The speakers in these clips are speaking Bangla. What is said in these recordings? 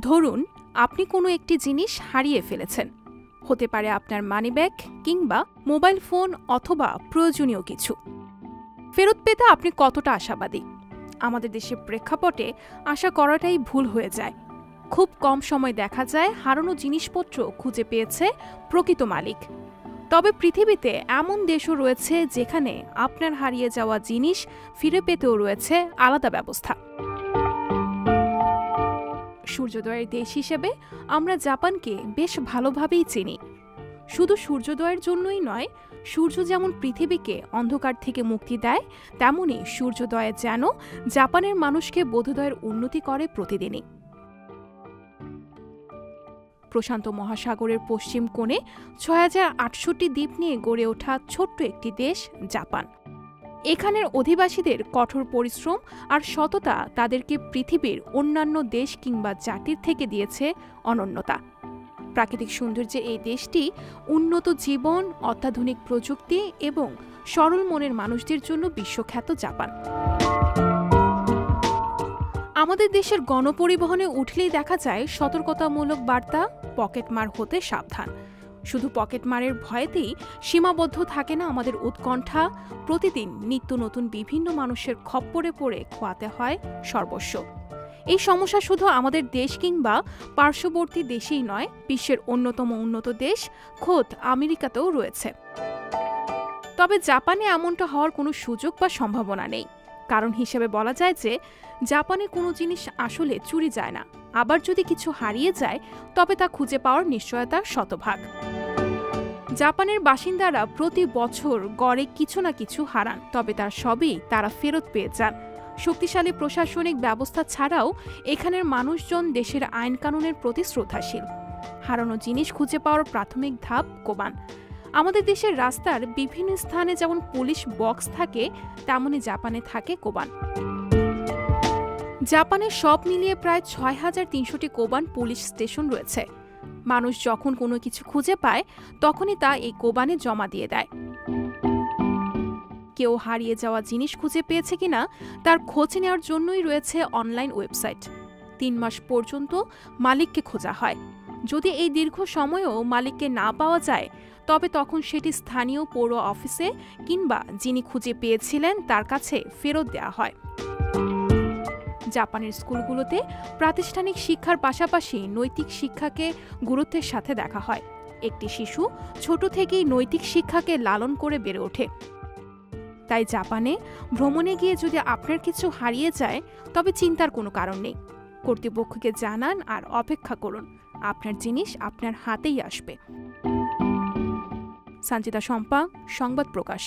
ধরুন আপনি কোনো একটি জিনিস হারিয়ে ফেলেছেন, হতে পারে আপনার মানিব্যাগ কিংবা মোবাইল ফোন অথবা প্রয়োজনীয় কিছু। ফেরত পেতে আপনি কতটা আশাবাদী? আমাদের দেশের প্রেক্ষাপটে আশা করাটাই ভুল হয়ে যায়। খুব কম সময় দেখা যায় হারানো জিনিসপত্র খুঁজে পেয়েছে প্রকৃত মালিক। তবে পৃথিবীতে এমন দেশও রয়েছে যেখানে আপনার হারিয়ে যাওয়া জিনিস ফিরে পেতেও রয়েছে আলাদা ব্যবস্থা। সূর্যোদয়ের দেশ হিসেবে আমরা জাপানকে বেশ ভালোভাবেই চিনি। শুধু সূর্যোদয়ের জন্যই নয়, সূর্য যেমন পৃথিবীকে অন্ধকার থেকে মুক্তি দেয়, তেমনি সূর্যোদয়ে যেন জাপানের মানুষকে বোধোদয়ের উন্নতি করে প্রতিদিনই। প্রশান্ত মহাসাগরের পশ্চিম কোণে ৬,০৬৮ দ্বীপ নিয়ে গড়ে ওঠা ছোট্ট একটি দেশ জাপান। এখানের অধিবাসীদের কঠোর পরিশ্রম আর সততা তাদেরকে পৃথিবীর অন্যান্য দেশ কিংবা জাতির থেকে দিয়েছে অনন্যতা। প্রাকৃতিক সৌন্দর্যে এই দেশটি উন্নত জীবন, অত্যাধুনিক প্রযুক্তি এবং সরল মনের মানুষদের জন্য বিশ্বখ্যাত জাপান। আমাদের দেশের গণপরিবহনে উঠলেই দেখা যায় সতর্কতামূলক বার্তা, পকেটমার হতে সাবধান। শুধু পকেটমারের ভয়েতেই সীমাবদ্ধ থাকে না আমাদের উৎকণ্ঠা। প্রতিদিন নিত্য নতুন বিভিন্ন মানুষের খপ্পরে পড়ে খোয়াতে হয় সর্বস্ব। এই সমস্যা শুধু আমাদের দেশ কিংবা পার্শ্ববর্তী দেশেই নয়, বিশ্বের অন্যতম উন্নত দেশ খোদ আমেরিকাতেও রয়েছে। তবে জাপানে এমনটা হওয়ার কোনো সুযোগ বা সম্ভাবনা নেই। কারণ হিসেবে বলা যায় যে জাপানে কোনো জিনিস আসলে চুরি যায় না। আবার যদি কিছু হারিয়ে যায় তবে তা খুঁজে পাওয়ার নিশ্চয়তা শতভাগ। জাপানের বাসিন্দারা প্রতি বছর গড়ে কিছু না কিছু হারান, তবে তার সবই তারা ফেরত পেয়ে যান। শক্তিশালী প্রশাসনিক ব্যবস্থা ছাড়াও এখানের মানুষজন দেশের আইন কানুনের প্রতি শ্রদ্ধাশীল। হারানো জিনিস খুঁজে পাওয়ার প্রাথমিক ধাপ কোবান। আমাদের দেশের রাস্তার বিভিন্ন স্থানে যেমন পুলিশ বক্স থাকে, তেমনি জাপানে থাকে কোবান। জাপানে সব মিলিয়ে প্রায় ৬,৩০০টি কোবান পুলিশ স্টেশন রয়েছে। মানুষ যখন কোনো কিছু খুঁজে পায় তখনই তা এই কোবানে জমা দিয়ে দেয়। কেউ হারিয়ে যাওয়া জিনিস খুঁজে পেয়েছে কিনা তার খোঁজ নেওয়ার জন্যই রয়েছে অনলাইন ওয়েবসাইট। ৩ মাস পর্যন্ত মালিককে খোঁজা হয়। যদি এই দীর্ঘ সময়েও মালিককে না পাওয়া যায় তবে তখন সেটি স্থানীয় পৌর অফিসে কিংবা যিনি খুঁজে পেয়েছিলেন তার কাছে ফেরত দেওয়া হয়। জাপানের স্কুলগুলোতে প্রাতিষ্ঠানিক শিক্ষার পাশাপাশি নৈতিক শিক্ষাকে গুরুত্বের সাথে দেখা হয়। একটি শিশু ছোট থেকেই নৈতিক শিক্ষাকে লালন করে বেড়ে ওঠে। তাই জাপানে ভ্রমণে গিয়ে যদি আপনার কিছু হারিয়ে যায় তবে চিন্তার কোনো কারণ নেই। কর্তৃপক্ষকে জানান আর অপেক্ষা করুন, আপনার জিনিস আপনার হাতেই আসবে। সঞ্চিতা শম্পা, সংবাদ প্রকাশ।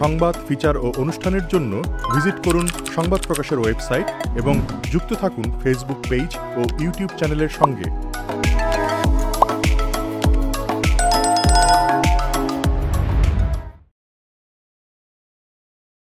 সংবাদ, ফিচার ও অনুষ্ঠানের জন্য ভিজিট করুন সংবাদ প্রকাশের ওয়েবসাইট এবং যুক্ত থাকুন ফেসবুক পেজ ও ইউটিউব চ্যানেলের সঙ্গে।